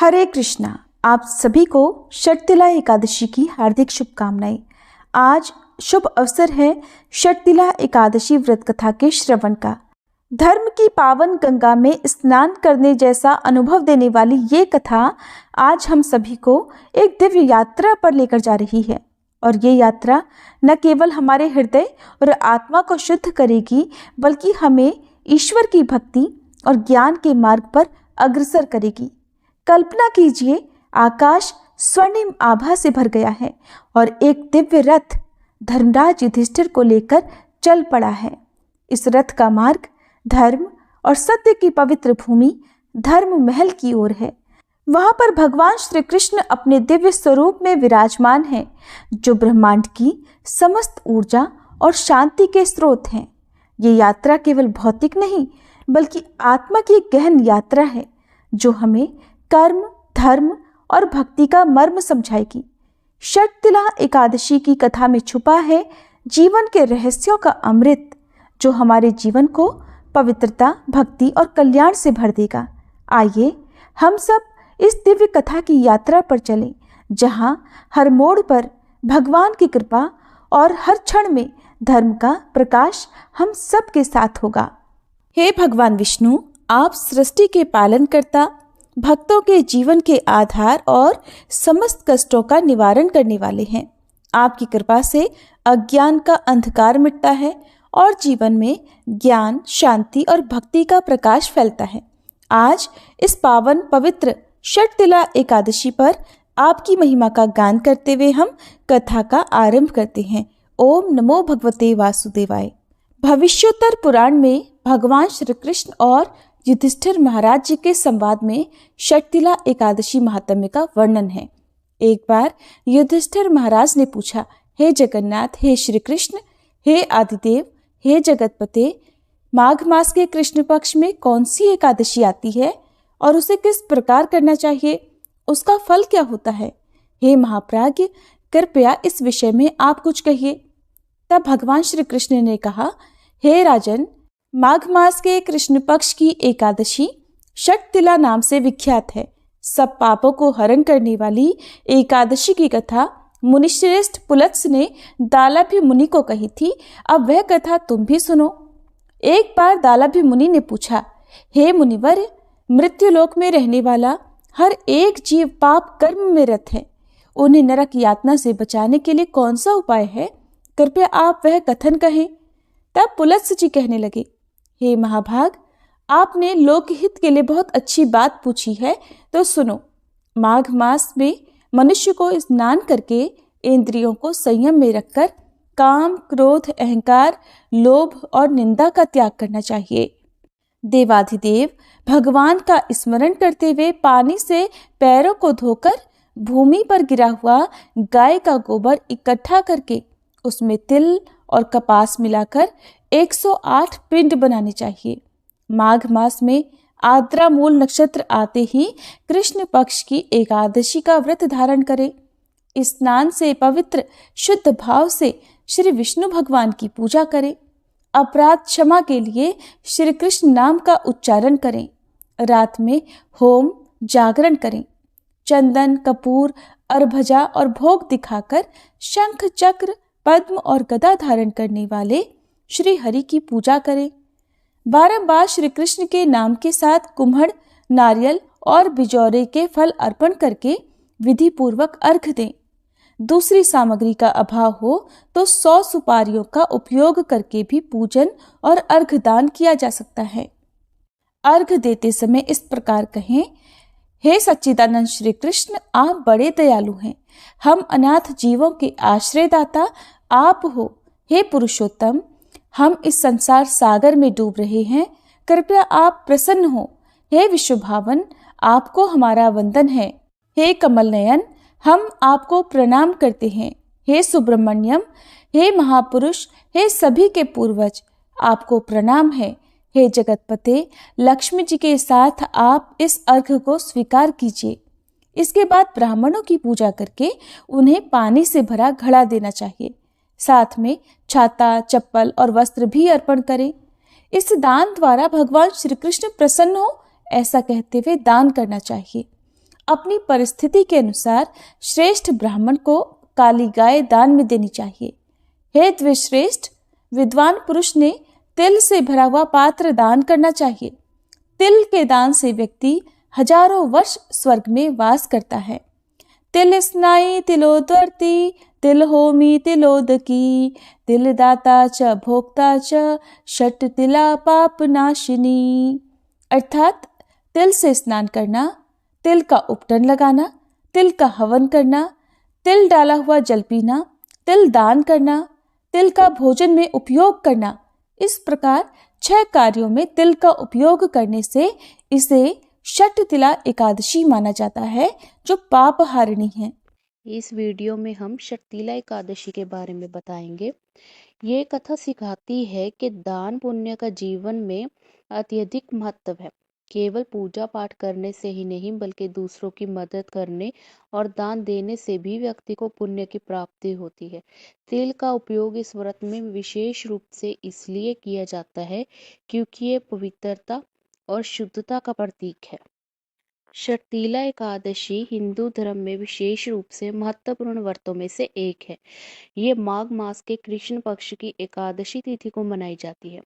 हरे कृष्णा। आप सभी को षटतिला एकादशी की हार्दिक शुभकामनाएं। आज शुभ अवसर है षटतिला एकादशी व्रत कथा के श्रवण का। धर्म की पावन गंगा में स्नान करने जैसा अनुभव देने वाली ये कथा आज हम सभी को एक दिव्य यात्रा पर लेकर जा रही है। और ये यात्रा न केवल हमारे हृदय और आत्मा को शुद्ध करेगी, बल्कि हमें ईश्वर की भक्ति और ज्ञान के मार्ग पर अग्रसर करेगी। कल्पना कीजिए, आकाश स्वर्णिम आभा से भर गया है और एक दिव्य रथ धर्मराज युधिष्ठिर को लेकर चल पड़ा है। इस रथ का मार्ग धर्म और सत्य की पवित्र भूमि धर्म महल की ओर है। वहां पर भगवान श्री कृष्ण अपने दिव्य स्वरूप में विराजमान हैं, जो ब्रह्मांड की समस्त ऊर्जा और शांति के स्रोत हैं। ये यात्रा केवल भौतिक नहीं, बल्कि आत्मा की गहन यात्रा है, जो हमें कर्म, धर्म और भक्ति का मर्म समझाएगी। षटतिला एकादशी की कथा में छुपा है जीवन के रहस्यों का अमृत, जो हमारे जीवन को पवित्रता, भक्ति और कल्याण से भर देगा। आइए हम सब इस दिव्य कथा की यात्रा पर चलें, जहां हर मोड़ पर भगवान की कृपा और हर क्षण में धर्म का प्रकाश हम सब के साथ होगा। हे भगवान विष्णु, आप सृष्टि के पालनकर्ता, भक्तों के जीवन के आधार और समस्त कष्टों का निवारण करने वाले हैं। आपकी कृपा से अज्ञान का अंधकार मिटता है और जीवन में ज्ञान, शांति और भक्ति का प्रकाश फैलता है। आज इस पावन पवित्र षटतिला एकादशी पर आपकी महिमा का गान करते हुए हम कथा का आरंभ करते हैं। ओम नमो भगवते वासुदेवाय। भविष्योत्तर पुराण में भगवान श्री कृष्ण और युधिष्ठिर महाराज जी के संवाद में षटतिला एकादशी महात्म्य का वर्णन है। एक बार युधिष्ठिर महाराज ने पूछा, हे जगन्नाथ, हे श्री कृष्ण, हे आदिदेव, हे जगतपते, माघ मास के कृष्ण पक्ष में कौन सी एकादशी आती है और उसे किस प्रकार करना चाहिए? उसका फल क्या होता है? हे महाप्राज्ञ, कृपया इस विषय में आप कुछ कहिए। तब भगवान श्री कृष्ण ने कहा, हे राजन, माघ मास के कृष्ण पक्ष की एकादशी षटतिला नाम से विख्यात है। सब पापों को हरण करने वाली एकादशी की कथा मुनिश्रेष्ठ पुलत्स ने दालाभि मुनि को कही थी। अब वह कथा तुम भी सुनो। एक बार दालाभि मुनि ने पूछा, हे मुनिवर, मृत्युलोक में रहने वाला हर एक जीव पाप कर्म में रत है। उन्हें नरक यातना से बचाने के लिए कौन सा उपाय है? कृपया आप वह कथन कहें। तब पुलत्स जी कहने लगे, हे महाभाग, आपने लोकहित के लिए बहुत अच्छी बात पूछी है, तो सुनो। माघ मास में मनुष्य को स्नान करके इंद्रियों को संयम में रखकर काम, क्रोध, अहंकार, लोभ और निंदा का त्याग करना चाहिए। देवाधिदेव भगवान का स्मरण करते हुए पानी से पैरों को धोकर भूमि पर गिरा हुआ गाय का गोबर इकट्ठा करके उसमें तिल और कपास मिलाकर 108 पिंड बनाने चाहिए। माघ मास में आद्रा मूल नक्षत्र आते ही कृष्ण पक्ष की एकादशी का व्रत धारण करें। स्नान से पवित्र शुद्ध भाव से श्री विष्णु भगवान की पूजा करें। अपराध क्षमा के लिए श्री कृष्ण नाम का उच्चारण करें। रात में होम जागरण करें। चंदन, कपूर, अर्भजा और भोग दिखाकर शंख, चक्र, पद्म और गदा धारण करने वाले श्री हरि की पूजा करें। बारंबार श्री कृष्ण के नाम के साथ कुम्हड़, नारियल और बिजौरे के फल अर्पण करके विधि पूर्वक अर्घ दें। दूसरी सामग्री का अभाव हो तो 100 सुपारियों का उपयोग करके भी पूजन और अर्घ दान किया जा सकता है। अर्घ देते समय इस प्रकार कहें, हे सच्चिदानंद श्री कृष्ण, आप बड़े दयालु हैं। हम अनाथ जीवों के आश्रयदाता आप हो। हे पुरुषोत्तम, हम इस संसार सागर में डूब रहे हैं, कृपया आप प्रसन्न हो। हे विश्वभावन, आपको हमारा वंदन है। हे कमल नयन, हम आपको प्रणाम करते हैं। हे सुब्रमण्यम, हे महापुरुष, हे सभी के पूर्वज, आपको प्रणाम है। हे जगतपते, लक्ष्मी जी के साथ आप इस अर्घ को स्वीकार कीजिए। इसके बाद ब्राह्मणों की पूजा करके उन्हें पानी से भरा घड़ा देना चाहिए। साथ में छाता, चप्पल और वस्त्र भी अर्पण करें। इस दान द्वारा भगवान श्री कृष्ण प्रसन्न हो, ऐसा कहते हुए दान करना चाहिए। अपनी परिस्थिति के अनुसार श्रेष्ठ ब्राह्मण को काली गाय दान में देनी चाहिए। हे द्विश्रेष्ठ, विद्वान पुरुष ने तिल से भरा हुआ पात्र दान करना चाहिए। तिल के दान से व्यक्ति हजारों वर्ष स्वर्ग में वास करता है। तिल स्नाई तिलोदवर्ती, तिल होमी तिलोदकी, तिल दाता च भोक्ता च, षट तिला पाप नाशिनी। अर्थात तिल से स्नान करना, तिल का उपटन लगाना, तिल का हवन करना, तिल डाला हुआ जल पीना, तिल दान करना, तिल का भोजन में उपयोग करना, इस प्रकार 6 कार्यों में तिल का उपयोग करने से इसे षट तिला एकादशी माना जाता है, जो पाप हारिणी है। इस वीडियो में हम षटतिला एकादशी के बारे में बताएंगे। ये कथा सिखाती है कि दान पुण्य का जीवन में अत्यधिक महत्व है। केवल पूजा पाठ करने से ही नहीं, बल्कि दूसरों की मदद करने और दान देने से भी व्यक्ति को पुण्य की प्राप्ति होती है। तिल का उपयोग इस व्रत में विशेष रूप से इसलिए किया जाता है क्योंकि ये पवित्रता और शुद्धता का प्रतीक है। षटतिला एकादशी हिंदू धर्म में विशेष रूप से महत्वपूर्ण व्रतों में से एक है। ये माघ मास के कृष्ण पक्ष की एकादशी तिथि को मनाई जाती है।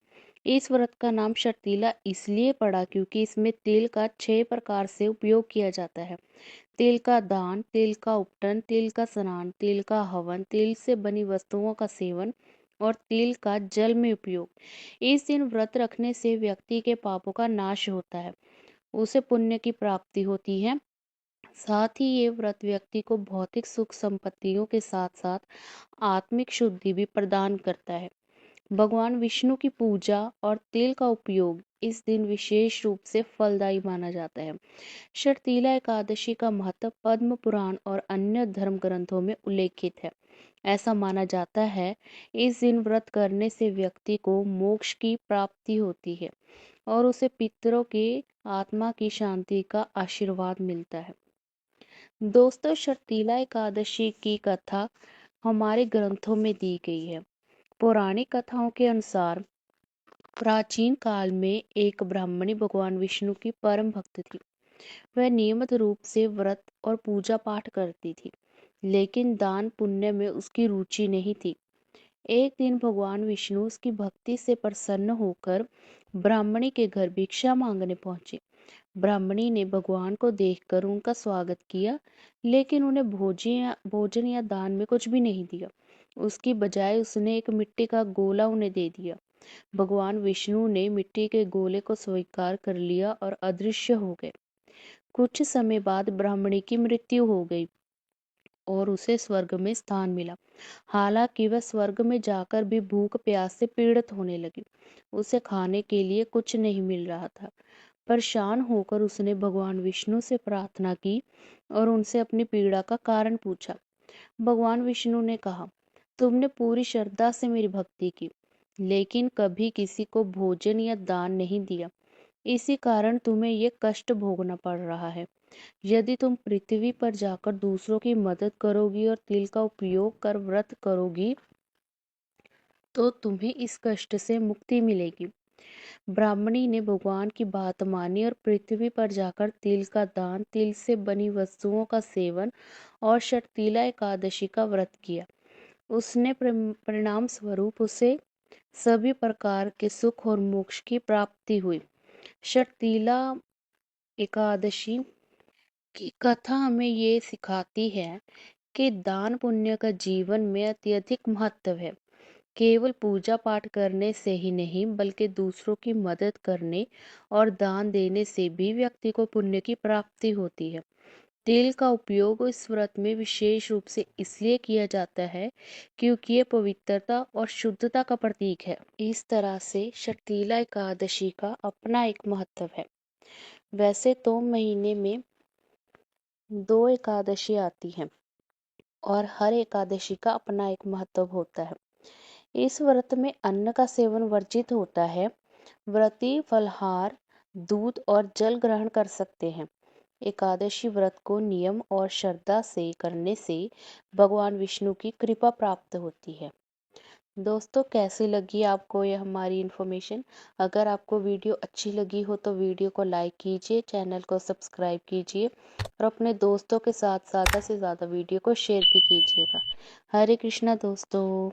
इस व्रत का नाम षटतिला इसलिए पड़ा क्योंकि इसमें तिल का 6 प्रकार से उपयोग किया जाता है। तिल का दान, तिल का उपटन, तिल का स्नान, तिल का हवन, तिल से बनी वस्तुओं का सेवन और तिल का जल में उपयोग। इस दिन व्रत रखने से व्यक्ति के पापों का नाश होता है, उसे पुण्य की प्राप्ति होती है। साथ ही ये व्रत व्यक्ति को भौतिक सुख संपत्तियों के साथ साथ आत्मिक शुद्धि भी प्रदान करता है। भगवान विष्णु की पूजा और तिल का उपयोग इस दिन विशेष रूप से फलदायी माना जाता है। षटतिला एकादशी का महत्व पद्म पुराण और अन्य धर्म ग्रंथों में उल्लेखित है। ऐसा माना जाता है इस दिन व्रत करने से व्यक्ति को मोक्ष की प्राप्ति होती है और उसे पितरों की आत्मा की शांति का आशीर्वाद मिलता है। दोस्तों, षटतिला एकादशी की कथा हमारे ग्रंथों में दी गई है। पौराणिक कथाओं के अनुसार प्राचीन काल में एक ब्राह्मणी भगवान विष्णु की परम भक्त थी। वह नियमित रूप से व्रत और पूजा पाठ करती थी, लेकिन दान पुण्य में उसकी रुचि नहीं थी। एक दिन भगवान विष्णु उसकी भक्ति से प्रसन्न होकर ब्राह्मणी के घर भिक्षा मांगने पहुंचे। ब्राह्मणी ने भगवान को देखकर उनका स्वागत किया, लेकिन उन्हें भोजन या दान में कुछ भी नहीं दिया। उसकी बजाय उसने एक मिट्टी का गोला उन्हें दे दिया। भगवान विष्णु ने मिट्टी के गोले को स्वीकार कर लिया और अदृश्य हो गए। कुछ समय बाद ब्राह्मणी की मृत्यु हो गई और उसे स्वर्ग में स्थान मिला। हालांकि वह स्वर्ग में जाकर भी भूख प्यास से पीड़ित होने लगी। उसे खाने के लिए कुछ नहीं मिल रहा था। परेशान होकर उसने भगवान विष्णु से प्रार्थना की और उनसे अपनी पीड़ा का कारण पूछा। भगवान विष्णु ने कहा, तुमने पूरी श्रद्धा से मेरी भक्ति की, लेकिन कभी किसी को भोजन या दान नहीं दिया। इसी कारण तुम्हें ये कष्ट भोगना पड़ रहा है। यदि तुम पृथ्वी पर जाकर दूसरों की मदद करोगी और तिल का उपयोग कर व्रत करोगी, तो तुम्हें इस कष्ट से मुक्ति मिलेगी। ब्राह्मणी ने भगवान की बात मानी और पृथ्वी पर जाकर तिल का दान, तिल से बनी वस्तुओं का सेवन और षटतिला एकादशी का व्रत किया। उसने परिणाम स्वरूप उसे सभी प्रकार के सुख और मोक्ष की प्राप्ति हुई। षटतिला एकादशी की कथा हमें ये सिखाती है कि दान पुण्य का जीवन में अत्यधिक महत्व है। केवल पूजा पाठ करने से ही नहीं, बल्कि दूसरों की मदद करने और दान देने से भी व्यक्ति को पुण्य की प्राप्ति होती है। तिल का उपयोग इस व्रत में विशेष रूप से इसलिए किया जाता है क्योंकि ये पवित्रता और शुद्धता का प्रतीक है। इस तरह से षटतिला एकादशी का अपना एक महत्व है। वैसे तो महीने में 2 एकादशी आती हैं और हर एकादशी का अपना एक महत्व होता है। इस व्रत में अन्न का सेवन वर्जित होता है। व्रती फलाहार, दूध और जल ग्रहण कर सकते हैं। एकादशी व्रत को नियम और श्रद्धा से करने से भगवान विष्णु की कृपा प्राप्त होती है। दोस्तों कैसी लगी आपको ये हमारी इन्फॉर्मेशन? अगर आपको वीडियो अच्छी लगी हो तो वीडियो को लाइक कीजिए, चैनल को सब्सक्राइब कीजिए और अपने दोस्तों के साथ ज़्यादा से ज़्यादा वीडियो को शेयर भी कीजिएगा। हरे कृष्णा दोस्तों।